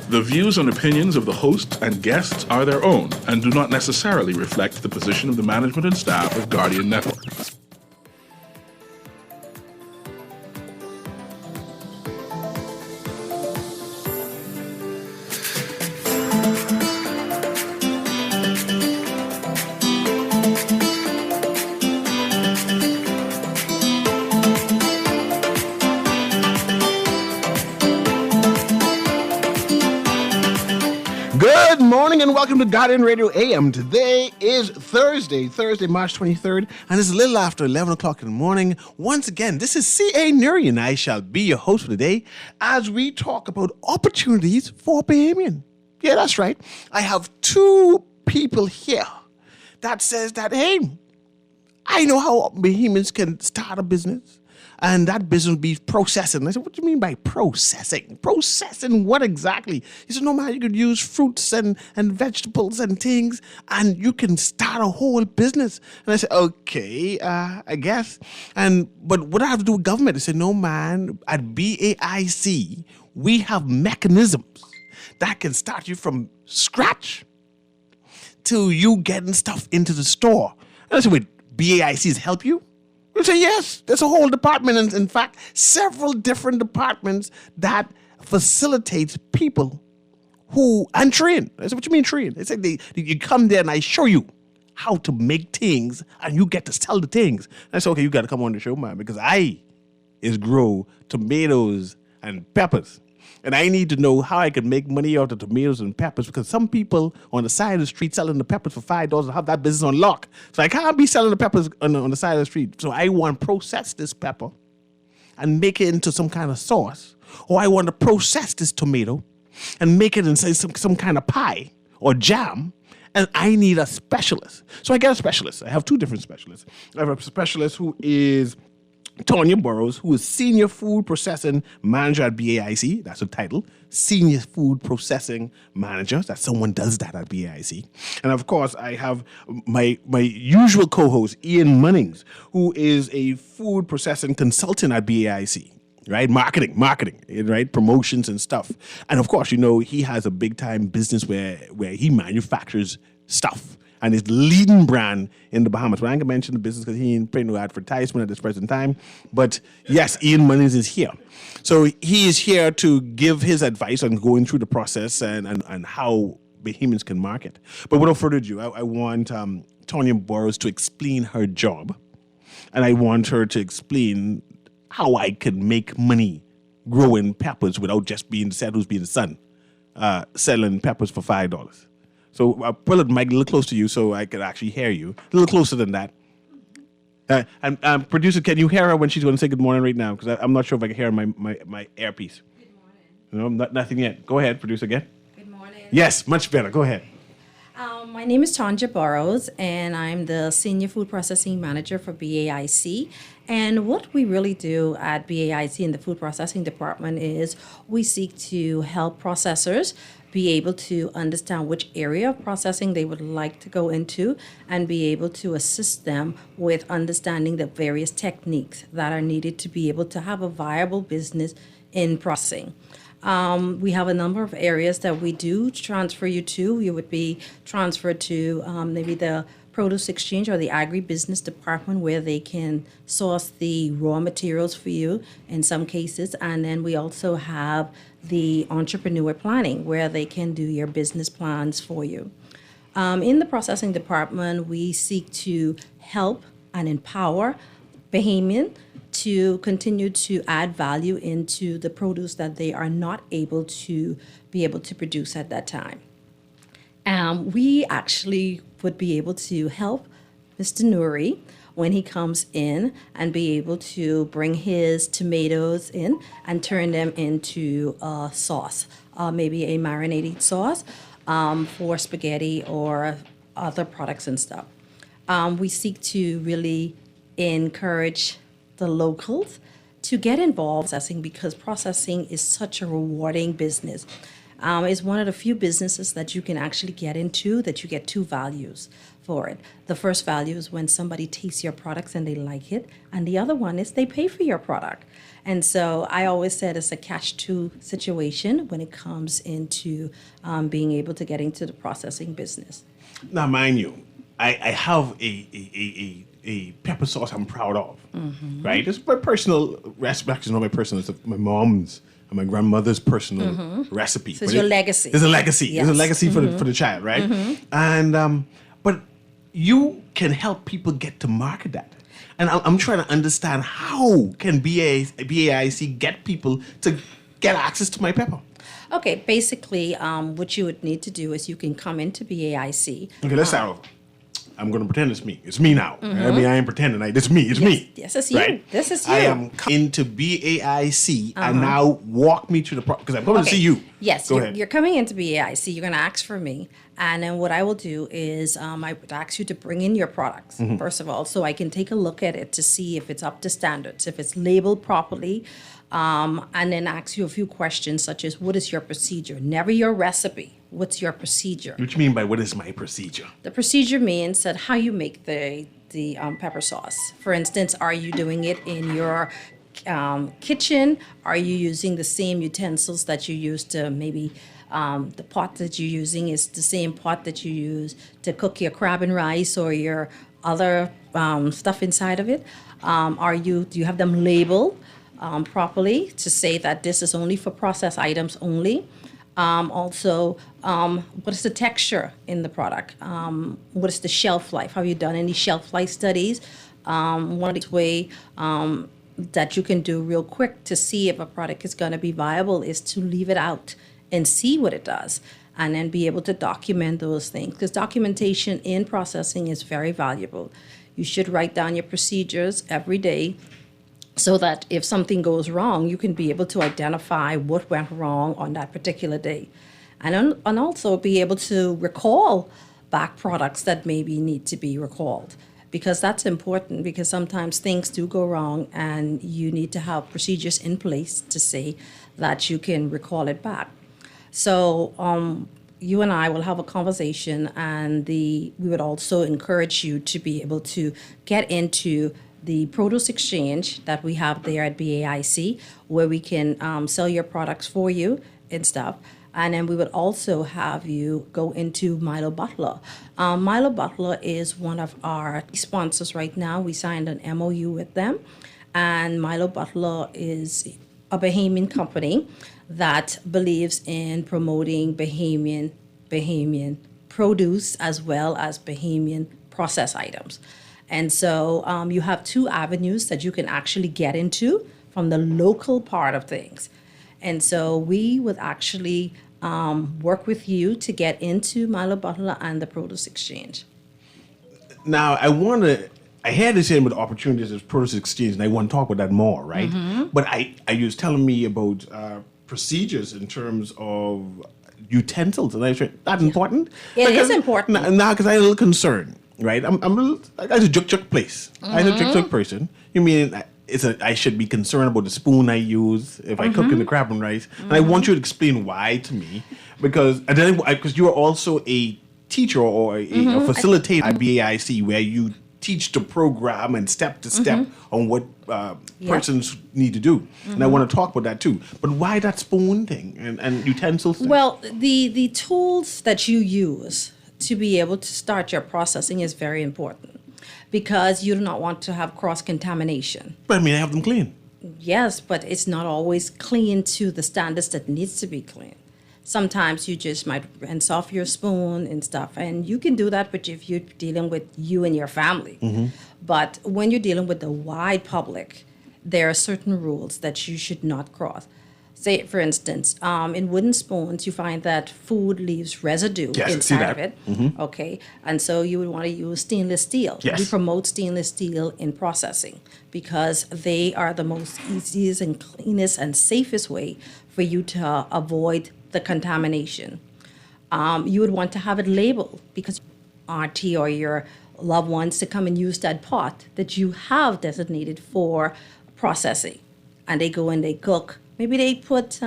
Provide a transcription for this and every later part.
The views and opinions of the host and guests are their own and do not necessarily reflect the position of the management and staff of Guardian Network. Good morning and welcome to Guardian Radio AM. Today is Thursday, March 23rd, and it's a little after 11 o'clock in the morning. Once again, this is C.A. Newry, and I shall be your host for today as we talk about opportunities for Bahamian. Yeah, that's right. I have two people here that says that, hey, I know how Bahamians can start a business. And that business will be processing. I said, what do you mean by processing? Processing what exactly? He said, no, man, you could use fruits and vegetables and things, and you can start a whole business. And I said, okay, I guess. But what do I have to do with government? He said, no, man, at BAIC, we have mechanisms that can start you from scratch to you getting stuff into the store. And I said, wait, BAICs help you? You say, yes, there's a whole department, and in fact, several different departments that facilitates people and train. I said, what you mean train? They said, you come there and I show you how to make things and you get to sell the things. And I said, okay, you got to come on the show, man, because I grow tomatoes and peppers. And I need to know how I can make money out of tomatoes and peppers because some people on the side of the street selling the peppers for $5 have that business on lock. So I can't be selling the peppers on the side of the street. So I want to process this pepper and make it into some kind of sauce. Or I want to process this tomato and make it into some kind of pie or jam. And I need a specialist. So I get a specialist. I have two different specialists. I have a specialist who is Tonya Burrows, who is Senior Food Processing Manager at BAIC. That's the title. Senior Food Processing Manager. That someone does that at BAIC. And of course, I have my usual co-host, Ian Munnings, who is a food processing consultant at BAIC. Right? Marketing, right? Promotions and stuff. And of course, he has a big time business where he manufactures stuff. And his leading brand in the Bahamas. But I ain't gonna mention the business because he ain't paying no advertisement at this present time. But yes, Ian Munnings is here. So he is here to give his advice on going through the process and how Bahamians can market. But without further ado, I want Tonya Burrows to explain her job. And I want her to explain how I can make money growing peppers without just being the set who's being the son, selling peppers for $5. So I'll pull the mic a little close to you so I could actually hear you. A little closer than that. And producer, can you hear her when she's going to say good morning right now? Because I'm not sure if I can hear my earpiece. Good morning. No, nothing yet. Go ahead, producer, again. Good morning. Yes, much better. Go ahead. My name is Tonya Burrows, and I'm the Senior Food Processing Manager for BAIC. And what we really do at BAIC in the Food Processing Department is we seek to help processors be able to understand which area of processing they would like to go into and be able to assist them with understanding the various techniques that are needed to be able to have a viable business in processing. We have a number of areas that we do transfer you to. You would be transferred to maybe the produce exchange or the agribusiness department where they can source the raw materials for you in some cases. And then we also have the entrepreneur planning where they can do your business plans for you. In the processing department, we seek to help and empower Bahamian to continue to add value into the produce that they are not able to produce at that time. We actually would be able to help Mr. Newry when he comes in and be able to bring his tomatoes in and turn them into a sauce, maybe a marinated sauce for spaghetti or other products and stuff. We seek to really encourage the locals to get involved in processing because processing is such a rewarding business. is one of the few businesses that you can actually get into that you get two values for it. The first value is when somebody tastes your products and they like it, and the other one is they pay for your product. And so I always said it's a catch-two situation when it comes into being able to get into the processing business. Now, mind you, I have a pepper sauce I'm proud of, right? It's my personal recipe. Actually, not my personal. It's my mom's and my grandmother's personal recipe. So it's your legacy. It's a legacy. Yes. It's a legacy for the child, right? And but you can help people get to market that. And I'm trying to understand how can BAIC get people to get access to my pepper. Okay, basically, what you would need to do is you can come into BAIC. Okay, let's start over. I'm going to pretend it's me. It's me now. I mean, I ain't pretending. It's me. It's me. Yes, it's you. Right? This is you. I am into BAIC and now walk me through the process because I'm going to see you. Yes, Go you're, ahead. you're coming into BAIC. You're going to ask for me. And then what I will do is I would ask you to bring in your products, first of all, so I can take a look at it to see if it's up to standards, if it's labeled properly, and then ask you a few questions such as, what is your procedure? Never your recipe. What's your procedure? What do you mean by what is my procedure? The procedure means that how you make the pepper sauce. For instance, are you doing it in your kitchen? Are you using the same utensils that you use to maybe the pot that you're using is the same pot that you use to cook your crab and rice or your other stuff inside of it? Do you have them labeled properly to say that this is only for processed items only? Also, what is the texture in the product? What is the shelf life? Have you done any shelf life studies? One of the ways that you can do real quick to see if a product is going to be viable is to leave it out and see what it does, and then be able to document those things. Because documentation in processing is very valuable. You should write down your procedures every day so that if something goes wrong, you can be able to identify what went wrong on that particular day. And also be able to recall back products that maybe need to be recalled. Because that's important, because sometimes things do go wrong and you need to have procedures in place to say that you can recall it back. So you and I will have a conversation, and we would also encourage you to be able to get into the produce exchange that we have there at BAIC, where we can sell your products for you and stuff. And then we would also have you go into Milo Butler. Milo Butler is one of our sponsors right now. We signed an MOU with them. And Milo Butler is a Bahamian company that believes in promoting Bahamian produce as well as Bahamian processed items. And so you have two avenues that you can actually get into from the local part of things. And so we would actually work with you to get into Milo Butler and the Produce Exchange. Now, I had this in with opportunities as Produce Exchange, and I want to talk about that more, right? But you was telling me about procedures in terms of utensils, and I said, that's important? It is important. Now, because I'm a little concerned, right? I'm a little, that's a juk place. I'm a juk person. You mean I should be concerned about the spoon I use if I cook in the crab and rice? And I want you to explain why to me, because you are also a teacher or a facilitator at BAIC, where you teach the program and step to step on what persons need to do. And I want to talk about that too. But why that spoon thing and utensils thing? Well, the tools that you use to be able to start your processing is very important, because you do not want to have cross-contamination. But I mean, I have them clean. Yes, but it's not always clean to the standards that needs to be clean. Sometimes you just might rinse off your spoon and stuff, and you can do that if you're dealing with you and your family. But when you're dealing with the wide public, there are certain rules that you should not cross. Say, for instance, in wooden spoons, you find that food leaves residue inside of it. Okay, and so you would want to use stainless steel. Yes. We promote stainless steel in processing because they are the most easiest and cleanest and safest way for you to avoid the contamination. You would want to have it labeled, because auntie or your loved ones to come and use that pot that you have designated for processing, and they go and they cook. Maybe they put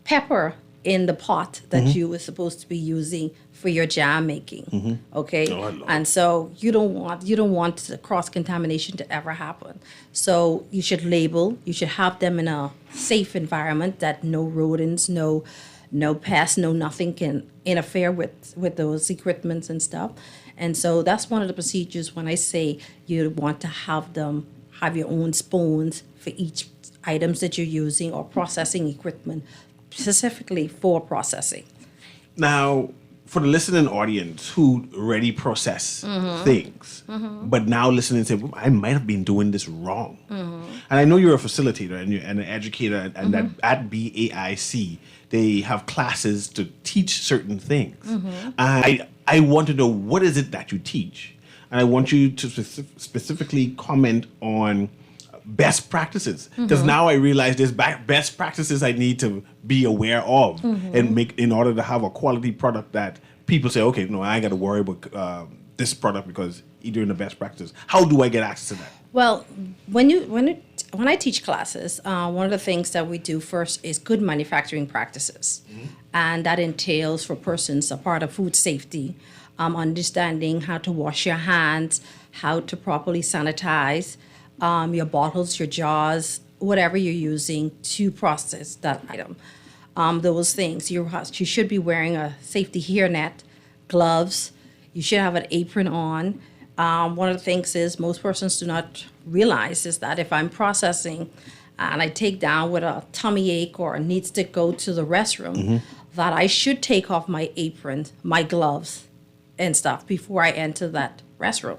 pepper in the pot that you were supposed to be using for your jam making. Okay, Oh, I love and so you don't want the cross contamination to ever happen. So you should label. You should have them in a safe environment that no rodents, no pests, no nothing can interfere with those equipments and stuff. And so that's one of the procedures when I say you want to have your own spoons for each items that you're using or processing equipment specifically for processing. Now, for the listening audience who already process things, but now listening and say, well, I might have been doing this wrong. And I know you're a facilitator and you're an educator, and that at BAIC, they have classes to teach certain things. I want to know, what is it that you teach? And I want you to specifically comment on best practices, because now I realize there's best practices I need to be aware of and make in order to have a quality product that people say, okay, no, I ain't got to worry about this product because you're doing the best practices. How do I get access to that? Well, when I teach classes, one of the things that we do first is good manufacturing practices, and that entails for persons a part of food safety, understanding how to wash your hands, how to properly sanitize your bottles, your jars, whatever you're using to process that item. Those things. You should be wearing a safety hairnet, gloves. You should have an apron on. One of the things is most persons do not realize is that if I'm processing and I take down with a tummy ache or needs to go to the restroom, that I should take off my apron, my gloves, and stuff before I enter that restroom,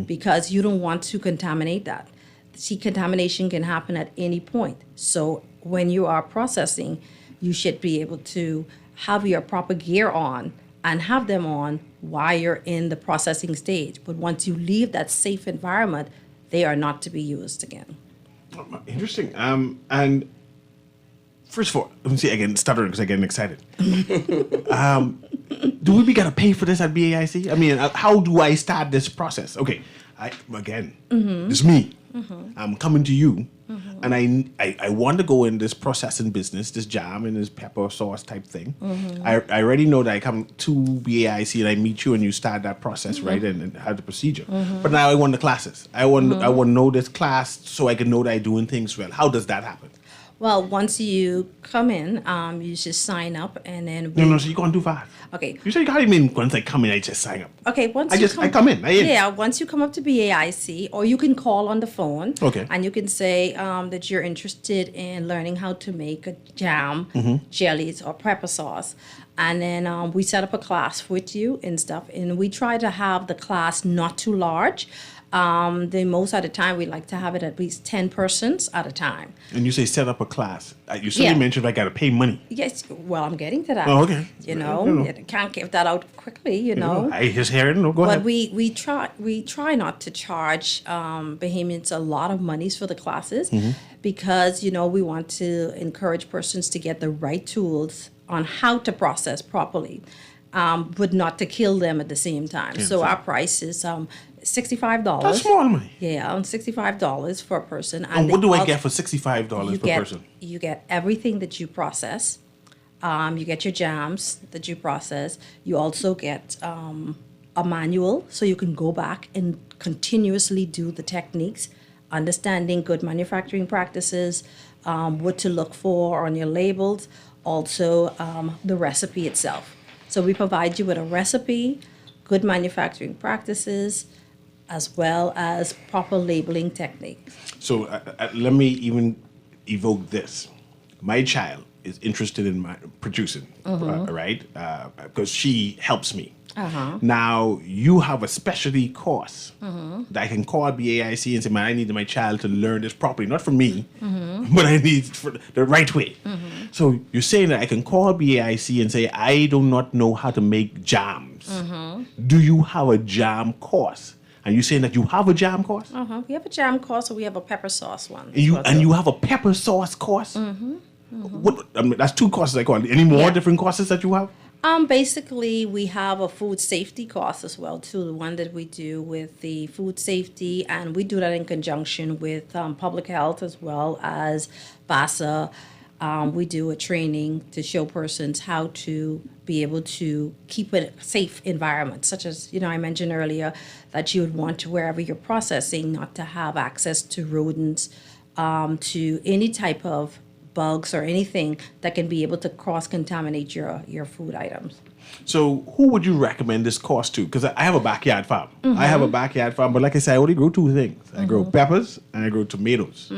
because you don't want to contaminate that. See, contamination can happen at any point. So when you are processing, you should be able to have your proper gear on and have them on while you're in the processing stage. But once you leave that safe environment, they are not to be used again. Interesting. And first of all, let me see again, stuttering because I'm getting excited. Do we gotta pay for this at BAIC? I mean, how do I start this process? Okay, it's me. I'm coming to you, and I want to go in this processing business, this jam and this pepper sauce type thing. I already know that I come to BAIC and I meet you and you start that process, right, and have the procedure. But now I want the classes. I want to know this class so I can know that I'm doing things well. How does that happen? Well, once you come in, you just sign up, and then No, so you're going too fast. Okay. You say you can't even once I come in, I just sign up. Okay, I come in. Once you come up to BAIC, or you can call on the phone. Okay. And you can say that you're interested in learning how to make a jam, jellies, or pepper sauce. And then we set up a class with you and stuff. And we try to have the class not too large. The most at a time, we like to have it at least 10 persons at a time. And you say set up a class. You mentioned I got to pay money. Yes, well, I'm getting to that. Oh, okay. You can't give that out quickly, I just hear it. No, go ahead. But we try not to charge Bahamians a lot of monies for the classes because, we want to encourage persons to get the right tools on how to process properly, but not to kill them at the same time. So our price is $65. That's small money. Yeah, $65 for a person. And what do I get for $65 per person? You get everything that you process. You get your jams that you process. You also get a manual, so you can go back and continuously do the techniques, understanding good manufacturing practices, what to look for on your labels, also the recipe itself. So we provide you with a recipe, good manufacturing practices, as well as proper labeling techniques. So let me even evoke this. My child is interested in producing, right? Because she helps me. Now, you have a specialty course that I can call BAIC and say, man, I need my child to learn this properly. Not for me, but I need for the right way. So you're saying that I can call BAIC and say, I do not know how to make jams. Do you have a jam course? And you're saying that you have a jam course? We have a jam course, or we have a pepper sauce one. And you have a pepper sauce course? What? I mean, that's 2 courses I call it. Any more different courses that you have? Basically, we have a food safety course as well, too. The one that we do with the food safety, and we do that in conjunction with public health as well as BASA, We do a training to show persons how to be able to keep a safe environment, such as, I mentioned earlier that you would want to, wherever you're processing, not to have access to rodents, to any type of bugs or anything that can be able to cross-contaminate your food items. So, who would you recommend this course to? Because I have a backyard farm. I have a backyard farm, but like I said, I only grow two things. I grow peppers and I grow tomatoes.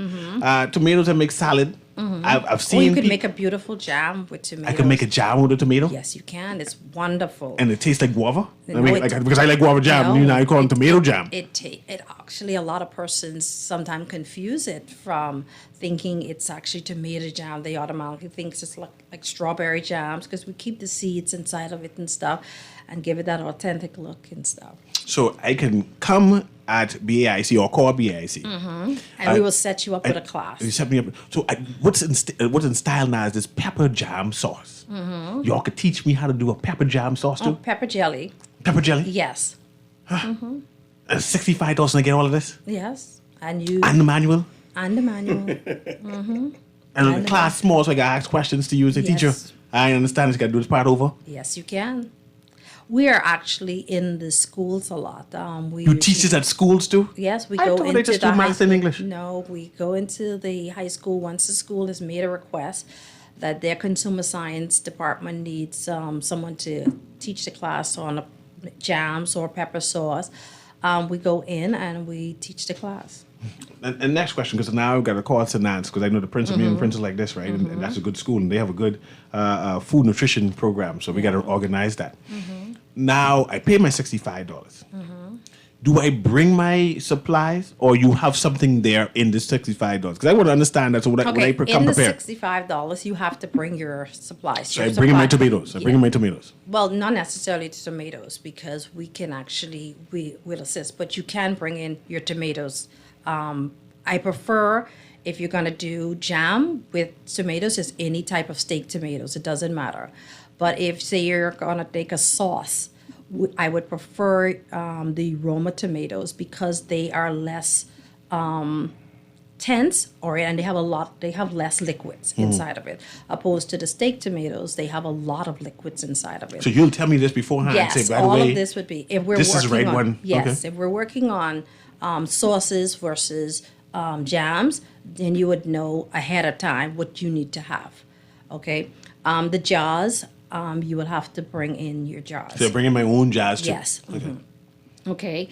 Tomatoes, I make salad. I've seen. Or you could make a beautiful jam with tomatoes. I can make a jam with a tomato. Yes, you can. It's wonderful. And it tastes like guava. No, Because I like guava jam. You call it tomato jam. It actually, a lot of persons sometimes confuse it from thinking it's actually tomato jam. They automatically think it's like strawberry jams because we keep the seeds inside of it and stuff and give it that authentic look and stuff. So I can come at BAIC or call BAIC. And we will set you up with a class. You set me up. So what's in style now is this pepper jam sauce. Y'all could teach me how to do a pepper jam sauce too? Pepper jelly. Pepper jelly? Yes. And $65 and I get all of this? Yes. And the manual? And the manual. And the class small, so I got to ask questions to you as a teacher. Yes. I understand this. Got to do this part over. Yes, you can. We are actually in the schools a lot. You teach this at schools too? Yes, we I go thought into they just the do maths and English. No, we go into the high school once the school has made a request that their consumer science department needs someone to teach the class on jams or pepper sauce. We go in and we teach the class. And next question, because now I've got to call to Nance, because I know the principal and Prince is like this, right? And that's a good school, and they have a good food nutrition program, so we got to organize that. Now, I pay my $65. Do I bring my supplies, or you have something there in the $65? Because I want to understand that, so when I come in the prepared. $65, you have to bring your supplies. So I bring in my tomatoes. Well, not necessarily the tomatoes, because we can actually, we will assist, but you can bring in your tomatoes. I prefer, if you're going to do jam with tomatoes, is any type of steak tomatoes. It doesn't matter. But if, say, you're going to make a sauce, I would prefer the Roma tomatoes because they are less tense, and they have less liquids inside of it, opposed to the steak tomatoes. They have a lot of liquids inside of it. So you'll tell me this beforehand. Yes, and say, by the all way, of this would be if we're this working is the right on, one. Yes, Okay. if we're working on sauces versus jams, then you would know ahead of time what you need to have. Okay, the jars, you will have to bring in your jars. So I bring in my own jars too. Yes. Okay. Okay,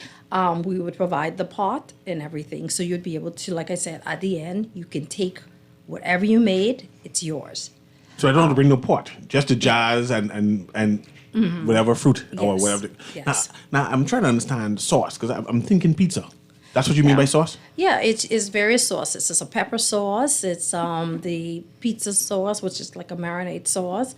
we would provide the pot and everything, so you'd be able to, like I said, at the end, you can take whatever you made, it's yours. So I don't have to bring no pot, just the jars and whatever fruit or Yes. whatever. Yes. Now I'm trying to understand sauce because I'm thinking pizza. That's what you mean by sauce? Yeah, it's various sauces. It's a pepper sauce. It's the pizza sauce, which is like a marinade sauce.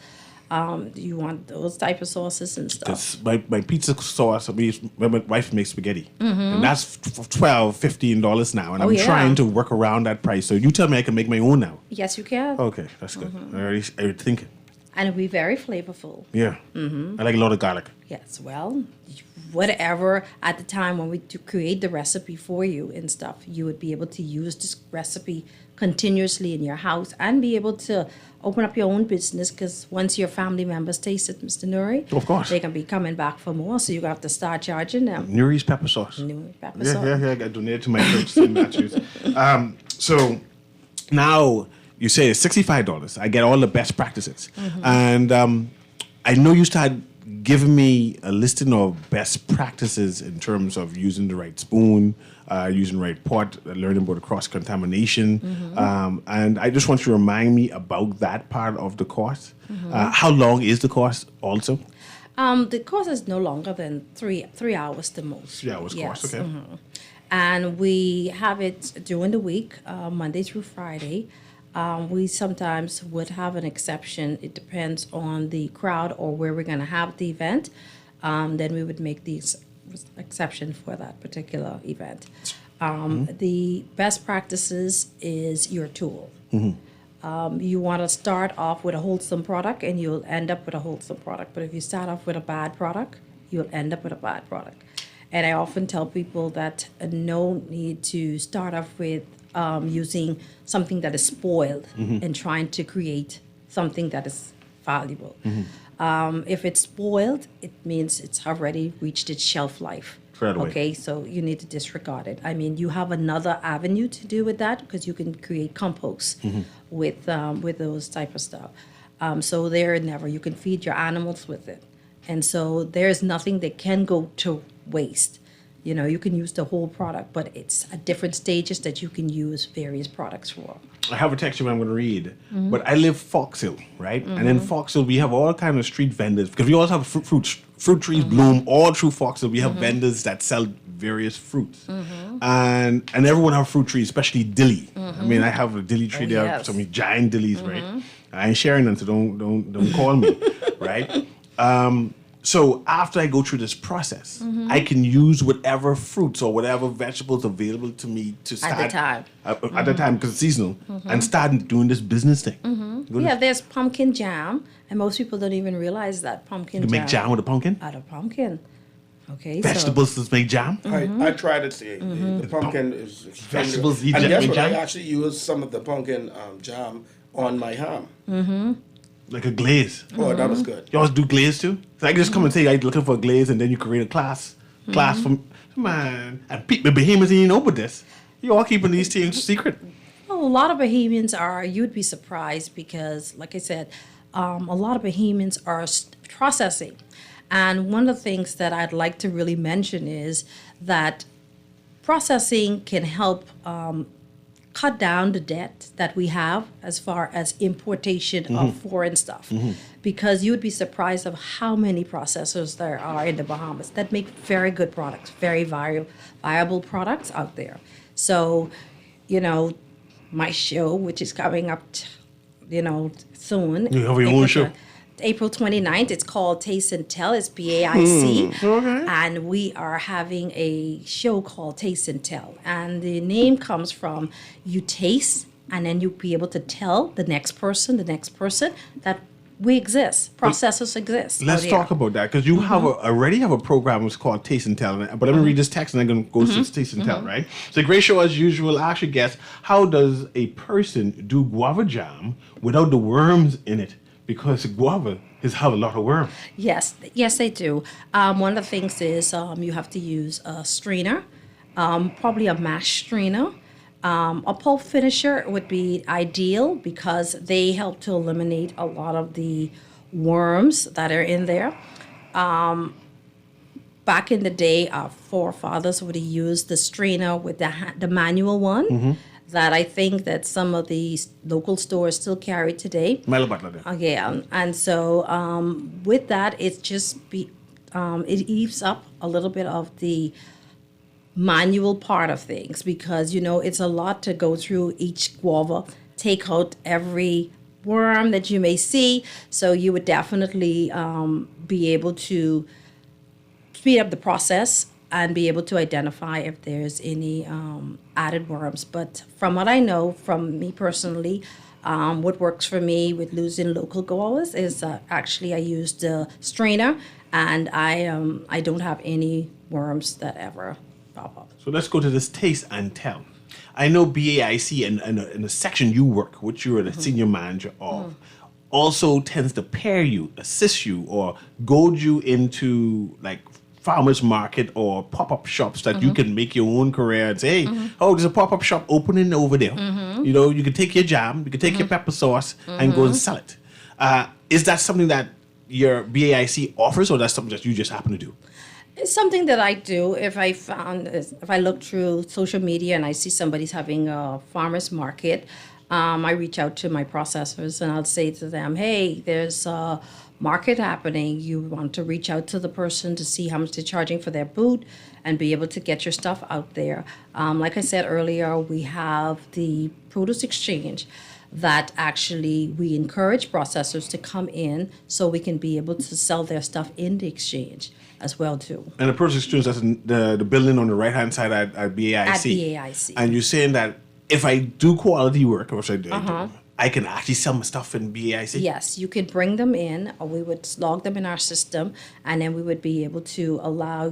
You want those type of sauces and stuff. Because my pizza sauce, my wife makes spaghetti. And that's $12, $15 now. And I'm yeah. trying to work around that price. So you tell me I can make my own now. Yes, you can. Okay, that's good. I already thinking. And it'll be very flavorful. Yeah. I like a lot of garlic. Yes, well, whatever at the time when we to create the recipe for you and stuff, you would be able to use this recipe continuously in your house and be able to open up your own business, because once your family members taste it, Mr. Newry, Of course. they can be coming back for more, so you're going to have to start charging them. Newry's pepper sauce. Newry pepper Yeah, sauce. I got donated to my church in Matthews. So now you say it's $65. I get all the best practices. And I know you started giving me a listing of best practices in terms of using the right spoon, using the right pot, learning about the cross-contamination. And I just want you to remind me about that part of the course. How long is the course also? The course is no longer than three hours the most. 3 hours course, okay. And we have it during the week, Monday through Friday. We sometimes would have an exception. It depends on the crowd or where we're going to have the event. Then we would make the exception for that particular event. The best practices is your tool. You want to start off with a wholesome product and you'll end up with a wholesome product. But if you start off with a bad product, you'll end up with a bad product. And I often tell people that no need to start off with using something that is spoiled and trying to create something that is valuable. If it's spoiled, it means it's already reached its shelf life. Throw it away. Okay, so you need to disregard it. I mean, you have another avenue to do with that because you can create compost with those type of stuff. So there, never you can feed your animals with it, and so there's nothing that can go to waste. You know, you can use the whole product, but it's at different stages that you can use various products for. I have a text I'm going to read, but I live Fox Hill, right? And in Fox Hill, we have all kind of street vendors because we also have fruit trees bloom all through Fox Hill. We have vendors that sell various fruits, and everyone have fruit trees, especially dilly. I mean, I have a dilly tree there, yes. some giant dillies, right? I ain't sharing them, so don't call me, right? So after I go through this process, I can use whatever fruits or whatever vegetables available to me to start At the time. At the time because it's seasonal, and start doing this business thing. Yeah, there's pumpkin jam, and most people don't even realize that pumpkin You jam. make jam with a pumpkin. Out of pumpkin. Okay, Vegetables to make jam. I tried it. See, the pumpkin is extremely- Vegetables eat and jam- guess make what? I jam? actually used some of the pumpkin jam on my ham. Like a glaze. Oh, that was good. You always do glaze too? So I can just come and say I'm looking for a glaze, and then you create a class from man. And people, behemoths ain't know about this. You all keeping these things secret. Well, a lot of Bahamians are, you'd be surprised because, like I said, a lot of Bahamians are processing. And one of the things that I'd like to really mention is that processing can help cut down the debt that we have as far as importation of foreign stuff. Because you would be surprised of how many processors there are in the Bahamas that make very good products, very viable products out there. So, you know, my show, which is coming up, soon. You have your own show? April 29th. It's called Taste and Tell. It's BAIC. Okay. And we are having a show called Taste and Tell. And the name comes from you taste, and then you'll be able to tell the next person that we exist. Processors exist. Let's talk about that because you have already have a program that's called Taste and Tell. But let me read this text and I'm going to go to Taste and Tell, right? So, great show as usual. I actually guess how does a person do guava jam without the worms in it? Because guava have a lot of worms. Yes, they do. One of the things is you have to use a strainer, probably a mash strainer. A pulp finisher would be ideal because they help to eliminate a lot of the worms that are in there. Back in the day, our forefathers would have used the strainer with the manual one. That I think that some of the local stores still carry today. Milo Butler there. Yeah, and so with that, it eaves up a little bit of the manual part of things because it's a lot to go through each guava, take out every worm that you may see. So you would definitely be able to speed up the process and be able to identify if there's any added worms. But from what I know, from me personally, what works for me with losing local guavas is actually I use the strainer, and I don't have any worms that ever pop up. So let's go to this Taste and Tell. I know BAIC in the section you work, which you're the senior manager of, also tends to pair you, assist you, or goad you into like farmers market or pop-up shops that you can make your own career and say, hey, there's a pop-up shop opening over there. You can take your jam, you can take your pepper sauce and go and sell it. Is that something that your BAIC offers, or that's something that you just happen to do? It's something that I do. If I look through social media and I see somebody's having a farmer's market, I reach out to my processors and I'll say to them, hey, there's a market happening. You want to reach out to the person to see how much they're charging for their boot and be able to get your stuff out there. Like I said earlier, we have the produce exchange that actually we encourage processors to come in so we can be able to sell their stuff in the exchange as well too. And the produce exchange, that's the building on the right-hand side at BAIC. At BAIC. And you're saying that if I do quality work, which I do, I can actually sell my stuff in BAIC? Yes, you could bring them in, or we would log them in our system, and then we would be able to allow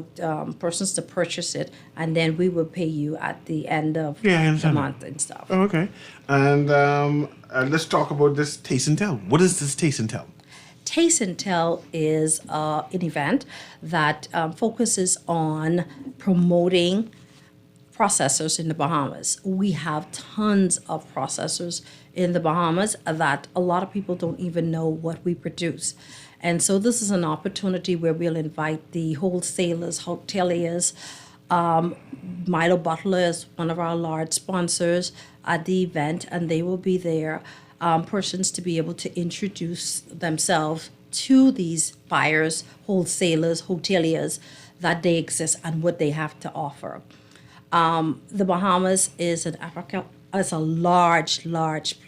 persons to purchase it, and then we would pay you at the end of Yeah, I the understand that. month and stuff. Oh, okay. And let's talk about this Taste and Tell. What is this Taste and Tell? Taste and Tell is an event that focuses on promoting processors in the Bahamas. We have tons of processors in the Bahamas that a lot of people don't even know what we produce. And so this is an opportunity where we'll invite the wholesalers, hoteliers. Milo Butler is one of our large sponsors at the event, and they will be there. Persons to be able to introduce themselves to these buyers, wholesalers, hoteliers, that they exist and what they have to offer. The Bahamas is an Africa. It's a large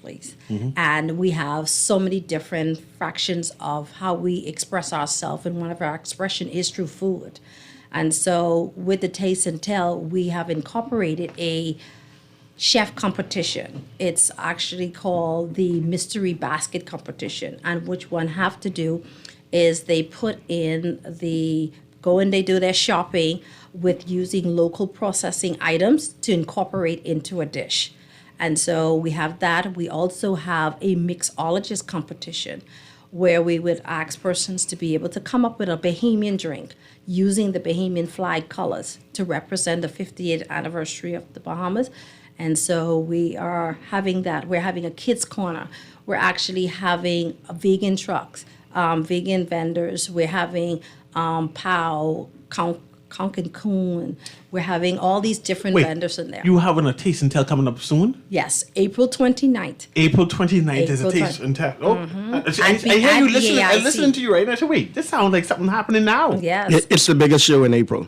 place, and we have so many different fractions of how we express ourselves, and one of our expression is through food. And so with the Taste and Tell, we have incorporated a chef competition. It's actually called the Mystery Basket Competition, and which one have to do is they put in go and they do their shopping with using local processing items to incorporate into a dish. And so we have that. We also have a mixologist competition where we would ask persons to be able to come up with a Bahamian drink using the Bahamian flag colors to represent the 50th anniversary of the Bahamas. And so we are having that. We're having a kids' corner. We're actually having vegan trucks, vegan vendors. We're having POW, Conk and Coon. We're having all these different vendors in there. You having a Taste and Tell coming up soon? Yes, April 29th. April 29th is a April Taste and Tell. Oh, I At hear you listening. BAIC. I'm listening to you right now. I said, wait, this sounds like something happening now. Yes. It's the biggest show in April.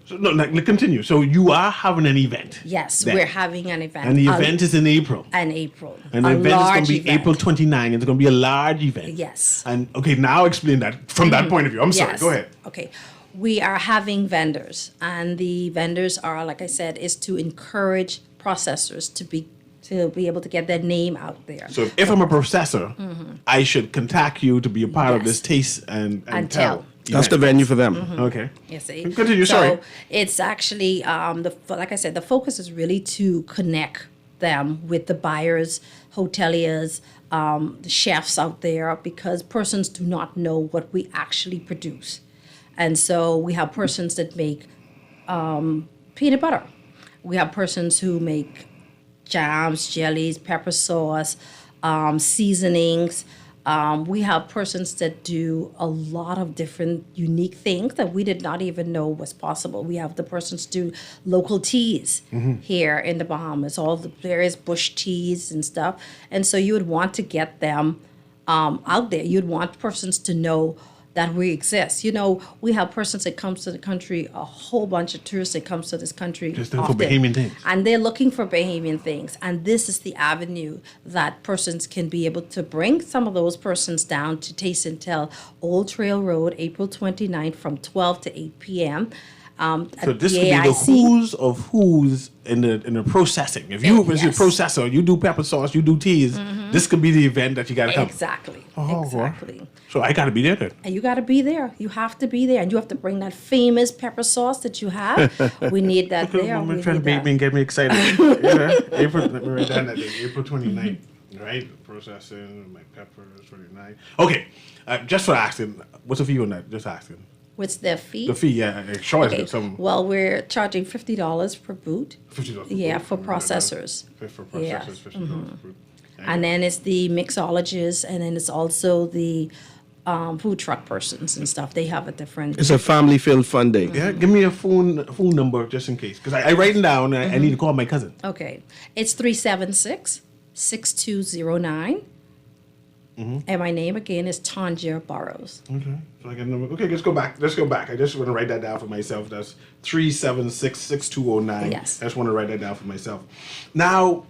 So, no, continue. So you are having an event. Yes, then. we're having an event. And the event is in April. In April. And the event is going to be April 29. It's going to be a large event. Yes. And okay, now explain that from that point of view. I'm sorry. Yes. Go ahead. Okay. We are having vendors, and the vendors are, like I said, is to encourage processors to be able to get their name out there. So if I'm a processor, I should contact you to be a part of Yes. this Taste and Tell. That's the event. venue for them. Okay. You see? Continue. So Sorry. it's actually, like I said, the focus is really to connect them with the buyers, hoteliers, the chefs out there, because persons do not know what we actually produce. And so we have persons that make peanut butter. We have persons who make jams, jellies, pepper sauce, seasonings. We have persons that do a lot of different unique things that we did not even know was possible. We have the persons do local teas here in the Bahamas, all the various bush teas and stuff. And so you would want to get them out there. You'd want persons to know that we exist. You know, we have persons that comes to the country, a whole bunch of tourists that comes to this country Just looking for often, Bahamian things. and they're looking for Bahamian things. And this is the avenue that persons can be able to bring some of those persons down to Taste and Tell, Old Trail Road, April 29th from 12 to 8 p.m. So this could be the who's of who's in the processing. If you was a Yes. processor, you do pepper sauce, you do teas. This could be the event that you got to come. Exactly. Oh, Exactly. So I got to be there then. And you got to be there. You have to be there. And you have to bring that famous pepper sauce that you have. We need that there. I'm We trying to need make that. me and get me excited. Yeah. April, let me write down that date. April 29th, right? Processing, my peppers, 29. Okay, just for asking, what's the fee on that? Just asking. What's their fee? The fee, yeah, sure. Okay. Some Well, we're charging $50 per boot. $50. Yeah, for processors. For processors, Yes. $50 per food. And then it's the mixologists, and then it's also the food truck persons and stuff. They have a different. It's a family-filled fun day. Yeah, give me a phone number just in case, because I write it down. And I need to call my cousin. Okay. It's 376-6209. And my name again is Tanja Burrows. Okay, so I get a number. Okay, let's go back. I just want to write that down for myself. That's 376-6209. Yes. I just want to write that down for myself. Now,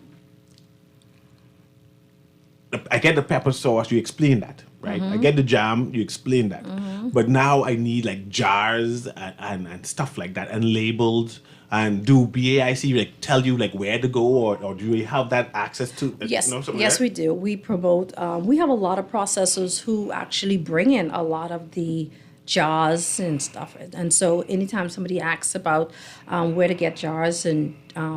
I get the pepper sauce. You explain that, right? I get the jam. You explain that. but now I need like jars and stuff like that and labels. And do BAIC like tell you like where to go, or do you have that access to? Yes, something yes, like we do. We promote. We have a lot of processors who actually bring in a lot of the jars and stuff. And so, anytime somebody asks about where to get jars and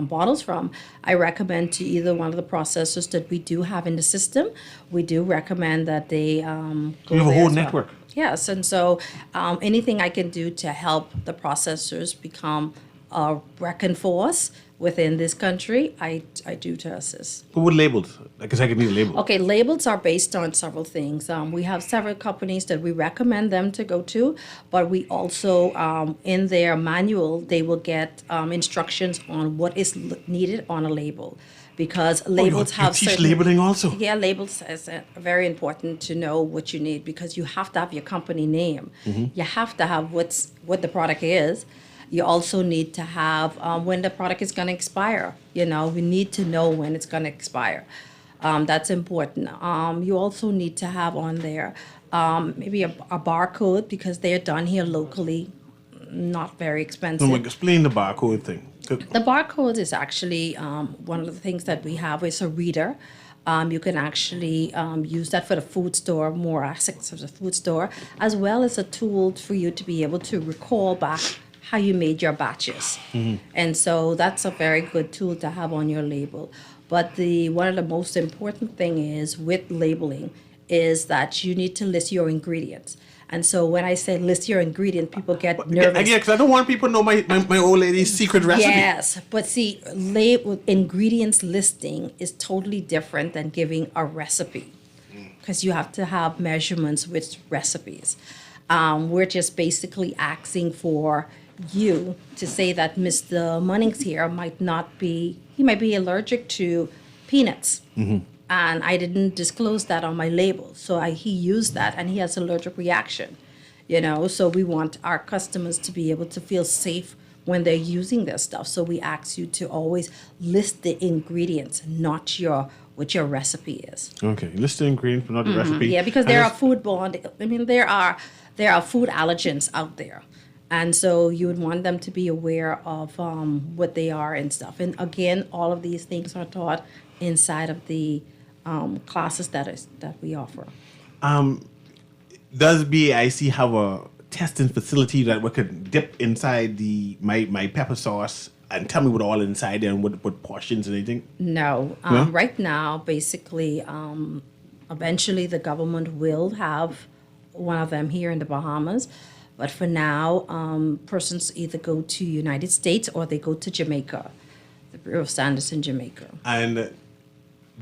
bottles from, I recommend to either one of the processors that we do have in the system. We do recommend that they go You have a there whole as well. network. Yes, and so anything I can do to help the processors become a reckon force within this country, I do to assist. But what labels? Because I can need a label. Okay, labels are based on several things. We have several companies that we recommend them to go to, but we also, in their manual, they will get instructions on what is needed on a label. Because labels you have teach certain, labeling also? Yeah, labels is very important to know what you need, because you have to have your company name. You have to have what the product is. You also need to have when the product is going to expire. We need to know when it's going to expire. That's important. You also need to have on there maybe a barcode, because they're done here locally, not very expensive. No, explain the barcode thing. The barcode is actually one of the things that we have is a reader. You can actually use that for the food store, more aspects of the food store, as well as a tool for you to be able to recall back how you made your batches. And so that's a very good tool to have on your label. But one of the most important thing is with labeling is that you need to list your ingredients. And so when I say list your ingredient, people get nervous. Yeah, because I don't want people to know my old lady's secret recipe. Yes, but see, ingredients listing is totally different than giving a recipe, because you have to have measurements with recipes. We're just basically asking for you to say that Mr. Munnings here might be allergic to peanuts. And I didn't disclose that on my label. So he used that and he has allergic reaction, so we want our customers to be able to feel safe when they're using their stuff. So we ask you to always list the ingredients, not what your recipe is. Okay, list the ingredients, but not the recipe. Yeah, because there are foodborne, there are food allergens out there. And so you would want them to be aware of what they are and stuff. And again, all of these things are taught inside of the classes that we offer. Does BAIC have a testing facility that we could dip inside my pepper sauce and tell me what all inside there and what portions and anything? No. No? Right now, basically, eventually the government will have one of them here in the Bahamas. But for now, persons either go to United States or they go to Jamaica, the Bureau of Standards in Jamaica. And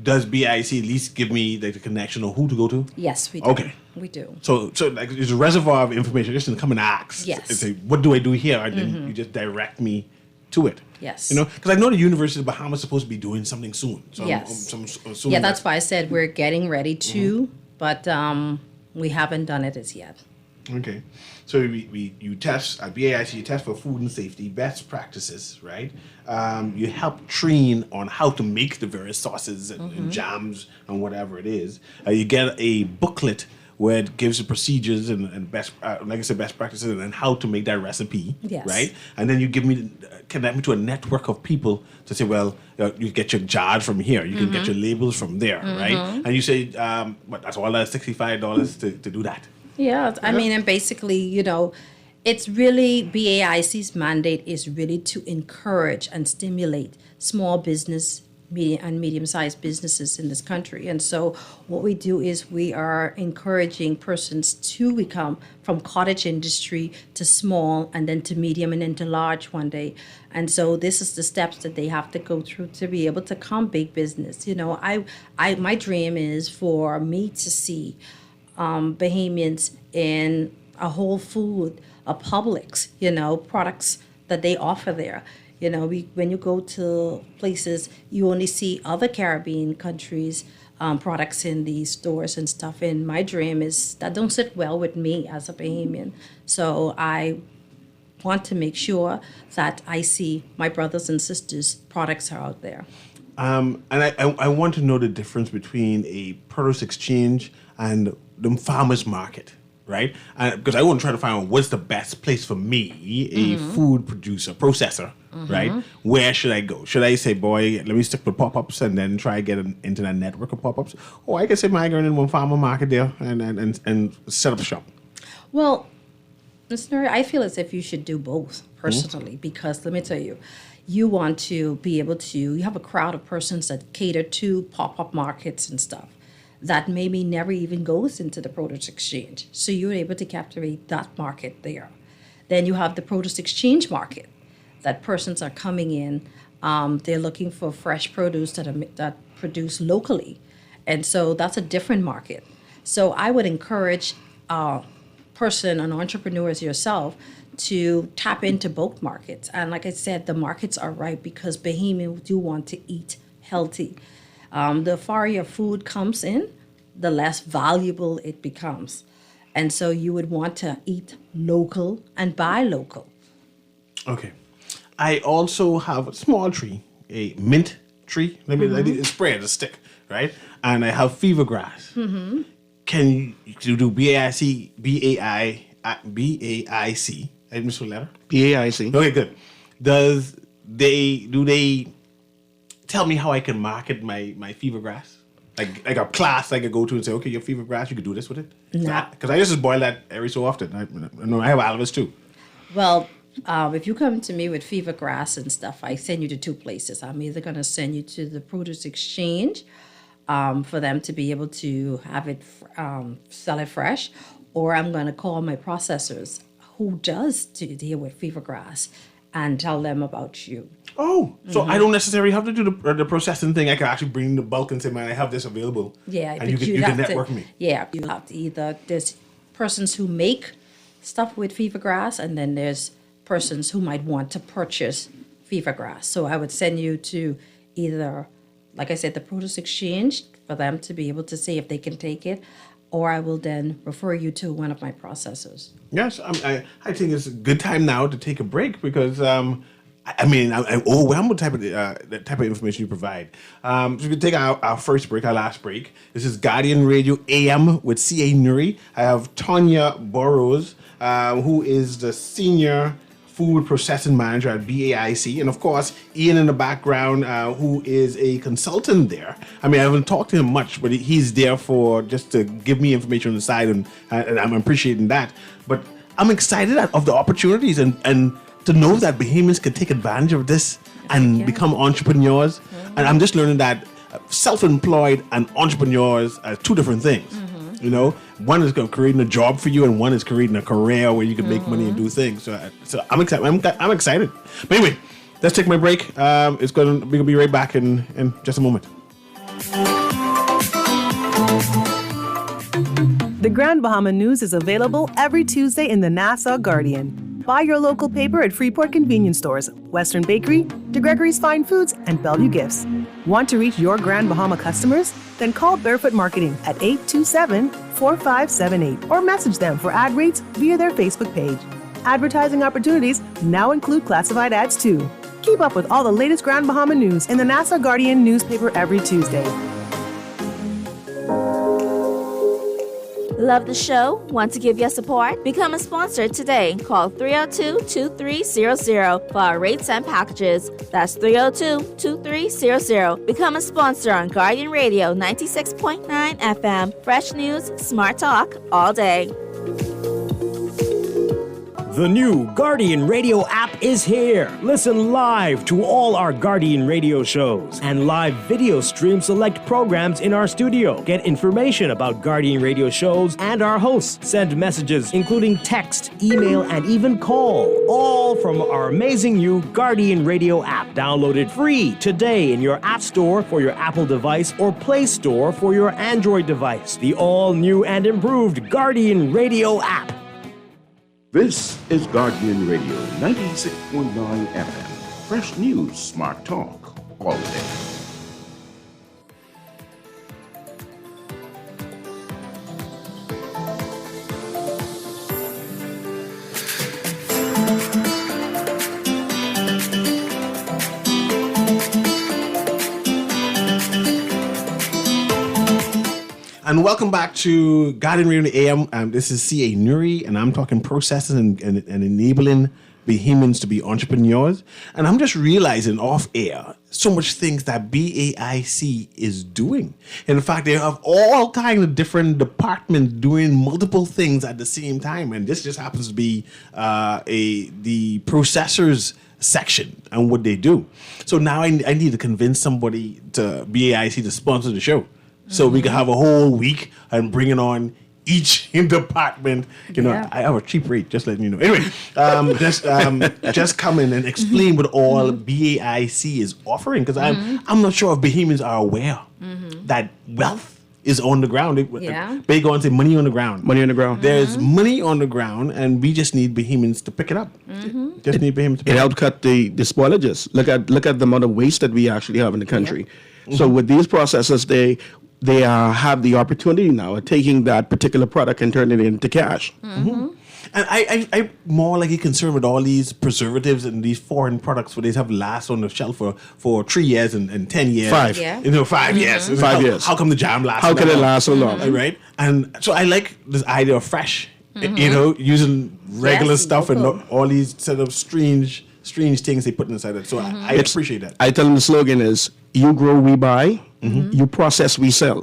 does BIC at least give me the connection of who to go to? Yes, we do. Okay. We do. So like there's a reservoir of information. Just to come and ask. Yes. And say, what do I do here? And then you just direct me to it. Yes. Because I know the University of the Bahamas is supposed to be doing something soon. So Yes. I'm assuming Yeah, that's why I said we're getting ready to, but we haven't done it as yet. Okay. So you test at BAIC, you test for food and safety, best practices, right? You help train on how to make the various sauces and jams and whatever it is. You get a booklet where it gives the procedures and best, like I said, best practices and how to make that recipe, Yes. right? And then you connect me to a network of people to say, well, you get your jars from here, you can get your labels from there, right? And you say, but that's all that $65 to do that. Yeah, I mean, and basically, it's really BAIC's mandate is really to encourage and stimulate small business, medium-sized businesses in this country. And so what we do is we are encouraging persons to become from cottage industry to small and then to medium and then to large one day. And so this is the steps that they have to go through to be able to become big business. My dream is for me to see Bahamians in a Whole Food, a Publix, products that they offer there. When you go to places, you only see other Caribbean countries' products in these stores and stuff. And my dream is that don't sit well with me as a Bahamian. So I want to make sure that I see my brothers and sisters' products are out there. And I want to know the difference between a produce exchange and the farmer's market. right? Because I want to try to find out what's the best place for me, a food producer, processor, right? Where should I go? Should I say, boy, let me stick with pop-ups and then try to get an internet network of pop-ups? Or I can say, migrate in one farmer market there and set up shop. Well, Ms. Newry, I feel as if you should do both personally, because let me tell you, you want to be able to, you have a crowd of persons that cater to pop-up markets and stuff that maybe never even goes into the produce exchange. So you're able to captivate that market there. Then you have the produce exchange market that persons are coming in. They're looking for fresh produce that produce locally. And so that's a different market. So I would encourage an entrepreneur as yourself to tap into both markets. And like I said, the markets are right because Bahamians do want to eat healthy. The farther your food comes in, the less valuable it becomes. And so you would want to eat local and buy local. Okay. I also have a small tree, a mint tree. It's spread, a stick, right? And I have fever grass. Can you do BAIC? I didn't miss a letter. BAIC. Okay, good. Do they tell me how I can market my fever grass? Like a class I could go to and say, okay, your fever grass, you could do this with it? No. Because I just boil that every so often. I know I have Alvis too. Well, if you come to me with fever grass and stuff, I send you to two places. I'm either going to send you to the produce exchange for them to be able to have it, sell it fresh, or I'm going to call my processors who does to deal with fever grass and tell them about you. Oh, so I don't necessarily have to do the processing thing. I can actually bring the bulk and say, man, I have this available. Yeah, and you can network me. Yeah, you have to either, there's persons who make stuff with fever grass, and then there's persons who might want to purchase fever grass. So I would send you to either, like I said, the produce exchange for them to be able to see if they can take it, or I will then refer you to one of my processors. Yes, I think it's a good time now to take a break because I'm overwhelmed with the type of information you provide. So we can take our first break, our last break. This is Guardian Radio AM with C.A. Newry. I have Tanya Burrows, who is the Senior Food Processing Manager at BAIC. And of course, Ian in the background, who is a consultant there. I mean, I haven't talked to him much, but he's there for just to give me information on the side, and I'm appreciating that. But I'm excited of the opportunities and to know that Bahamians can take advantage of this and become entrepreneurs. And I'm just learning that self-employed and entrepreneurs are two different things. You know, one is creating a job for you, and one is creating a career where you can make money and do things. So I'm excited. I'm excited. But anyway, let's take my break. We're gonna be right back in just a moment. The Grand Bahama News is available every Tuesday in the Nassau Guardian. Buy your local paper at Freeport Convenience Stores, Western Bakery, DeGregory's Fine Foods, and Bellevue Gifts. Want to reach your Grand Bahama customers? Then call Barefoot Marketing at 827-4578 or message them for ad rates via their Facebook page. Advertising opportunities now include classified ads too. Keep up with all the latest Grand Bahama news in the Nassau Guardian newspaper every Tuesday. Love the show? Want to give your support? Become a sponsor today. Call 302-2300 for our rates and packages. That's 302-2300. Become a sponsor on Guardian Radio 96.9 FM. Fresh news, smart talk, all day. The new Guardian Radio app is here. Listen live to all our Guardian Radio shows and live video stream select programs in our studio. Get information about Guardian Radio shows and our hosts. Send messages including text, email, and even call. All from our amazing new Guardian Radio app. Download it free today in your App Store for your Apple device or Play Store for your Android device. The all-new and improved Guardian Radio app. This is Guardian Radio 96.9 FM. Fresh news, smart talk, all day. And And welcome back to Guardian Radio AM. This is CA Newry, and I'm talking processes and enabling Bahamians to be entrepreneurs. And I'm just realizing off air so much things that BAIC is doing. In fact, they have all kinds of different departments doing multiple things at the same time. And this just happens to be the processors section and what they do. So now I need to convince somebody to BAIC to sponsor the show. So we can have a whole week and bringing on each department. You know, I have a cheap rate, just letting you know. Anyway, just come in and explain what all BAIC is offering, because I'm not sure if Bahamians are aware that wealth is on the ground. They go and say money on the ground. Money on the ground. There's money on the ground, and we just need Bahamians to pick it up. Just need Bahamians to pick It it up. helped cut the spoilages. Look at the amount of waste that we actually have in the country. So with these processors, they have the opportunity now of taking that particular product and turning it into cash. And I'm more like concerned with all these preservatives and these foreign products where they have last on the shelf for 3 years and 10 years. 5. Yeah. 5 years. 5 years. How come the jam lasts? How can it long? last so long? Right? And so I like this idea of fresh, using regular Yes, stuff and local. not all these sort of strange things they put inside it. So I appreciate that. I tell them the slogan is, you grow, we buy, you process, we sell.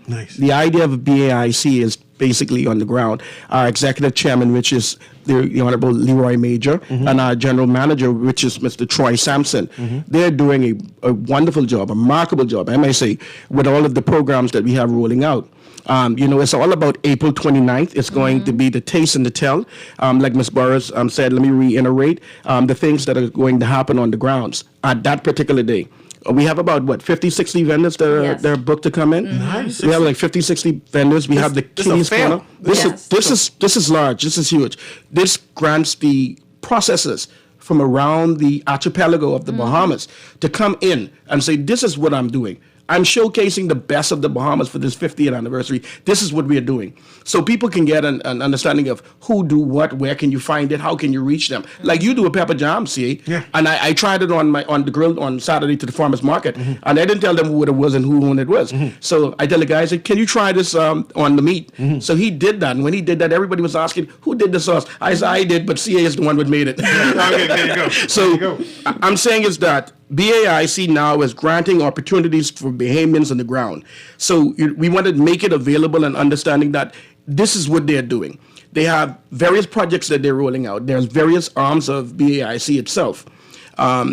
Nice. The idea of BAIC is basically on the ground. Our executive chairman, which is the Honorable Leroy Major, and our general manager, which is Mr. Troy Sampson, they're doing a wonderful job, a remarkable job, I may say, with all of the programs that we have rolling out. It's all about April 29th. It's going to be the taste and the tell. Like Ms. Burris said, let me reiterate the things that are going to happen on the grounds at that particular day. We have about, 50, 60 vendors that are booked to come in? Nice. We have like 50, 60 vendors. We have the this is a Kiddies fair. Corner. Yes. This is large. This is huge. This grants the processors from around the archipelago of the Bahamas to come in and say, this is what I'm doing. I'm showcasing the best of the Bahamas for this 50th anniversary. This is what we are doing. So people can get an understanding of who do what, where can you find it, how can you reach them. Like you do a pepper jam, see? Yeah. And I tried it on the grill on Saturday to the farmer's market, and I didn't tell them who it was and who it was. So I tell the guy, I said, can you try this on the meat? So he did that, and when he did that, everybody was asking, who did the sauce? I said, I did, but CA is the one that made it. Okay, there you go. So There you go. I'm saying is that BAIC now is granting opportunities for Bahamians on the ground. So we want to make it available and understanding that this is what they're doing. They have various projects that they're rolling out. There's various arms of BAIC itself.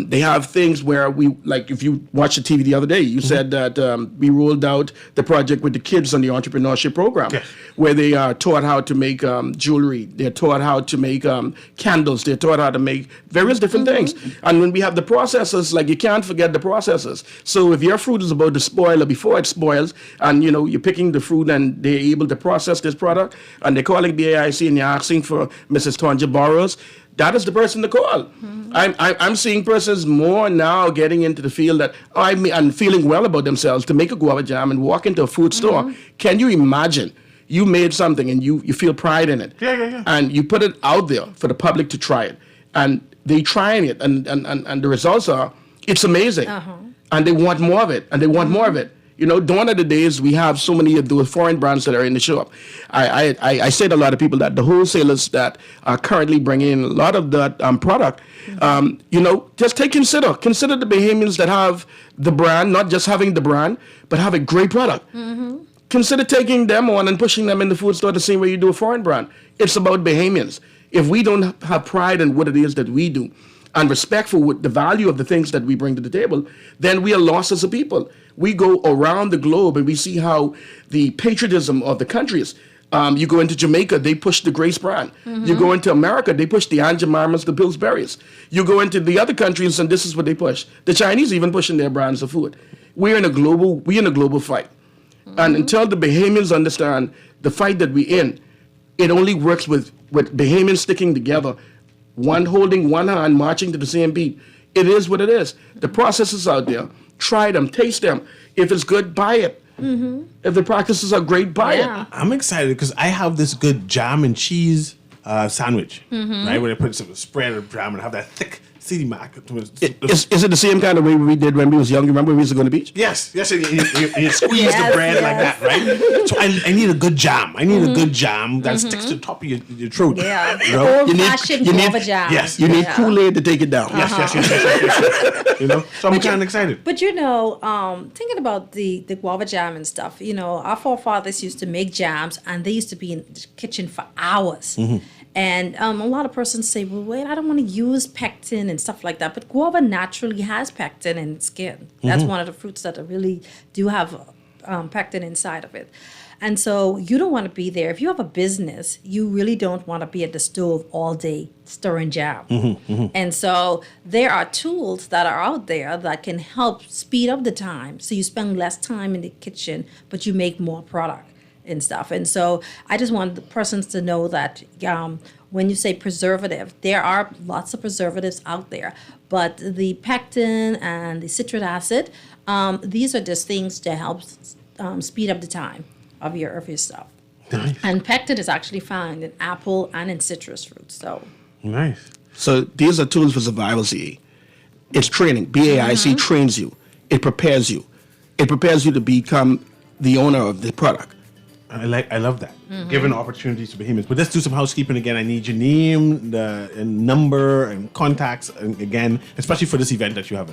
They have things where if you watched the TV the other day, you said that we rolled out the project with the kids on the entrepreneurship program, where they are taught how to make jewelry, they're taught how to make candles, they're taught how to make various different things. And when we have the processors, you can't forget the processors. So if your fruit is about to spoil or before it spoils, and you're picking the fruit and they're able to process this product, and they're calling BAIC and you're asking for Mrs. Tonja Burrows, that is the person to call. I'm seeing persons more now getting into the field that and feeling well about themselves to make a guava jam and walk into a food store. Can you imagine? You made something and you feel pride in it. Yeah. And you put it out there for the public to try it. And they trying it and the results are, it's amazing. And they want more of it and they want more of it. Dawn of the days, we have so many of those foreign brands that are in the shop. I say to a lot of people that the wholesalers that are currently bringing in a lot of that product, just consider the Bahamians that have the brand, not just having the brand, but have a great product. Consider taking them on and pushing them in the food store the same way you do a foreign brand. It's about Bahamians. If we don't have pride in what it is that we do, and respect for the value of the things that we bring to the table, then we are lost as a people. We go around the globe and we see how the patriotism of the countries. You go into Jamaica, they push the Grace brand. You go into America, they push the Aunt Jemimas, the Pillsbury's. You go into the other countries and this is what they push. The Chinese even pushing their brands of food. We're in a global fight. And until the Bahamians understand the fight that we're in, it only works with Bahamians sticking together, one holding one hand, marching to the same beat. It is what it is. The process is out there. Try them, taste them. If it's good, buy it. If the practices are great, buy it. I'm excited because I have this good jam and cheese sandwich, right? Where they put some spread of jam and have that thick CD Mac. Is it the same kind of way we did when we was young? You remember when we used to go to the beach? Yes, and you squeeze the Yes, bread like yes. that, right? So I need a good jam. I need a good jam that sticks to the top of your throat. Yeah. You know? Old-fashioned guava jam. Yes. You need Yeah. Kool-Aid to take it down. Yes. You know, so I'm kind of excited. But thinking about the guava jam and stuff, our forefathers used to make jams, and they used to be in the kitchen for hours. And a lot of persons say, well, wait, I don't want to use pectin and stuff like that. But guava naturally has pectin in its skin. That's one of the fruits that really do have pectin inside of it. And so you don't want to be there. If you have a business, you really don't want to be at the stove all day stirring jam. And so there are tools that are out there that can help speed up the time. So you spend less time in the kitchen, but you make more product and stuff. And so I just want the persons to know that when you say preservative, there are lots of preservatives out there. But the pectin and the citric acid, these are just things to help speed up the time of your stuff. Nice. And pectin is actually found in apple and in citrus fruits. So Nice. So these are tools for survival, CE. It's training. BAIC trains you. It prepares you. It prepares you to become the owner of the product. I love that. Giving opportunities to behemoths. But let's do some housekeeping again. I need your name, and number, and contacts, and again, especially for this event that you have.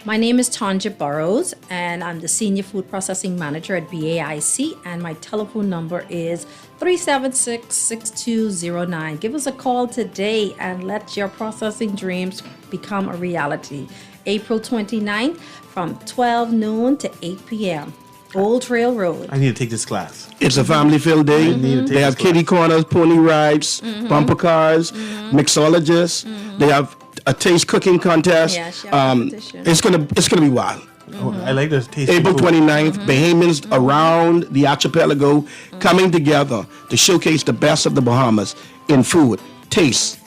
my name is Tanja Burrows, and I'm the Senior Food Processing Manager at BAIC, and my telephone number is 376-6209. Give us a call today and let your processing dreams become a reality. April 29th from 12 noon to 8 p.m. Old Trail Road. I need to take this class. It's a family-filled day. They have kiddie corners, pony rides, bumper cars, mixologists. They have a taste cooking contest. Yeah, chef competition. It's gonna be wild. Oh, I like this taste. April 29th, Bahamians around the archipelago coming together to showcase the best of the Bahamas in food, taste.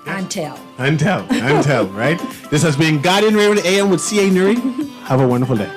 And tell. And tell, right? This has been Guardian Radio AM with CA Newry. Have a wonderful day.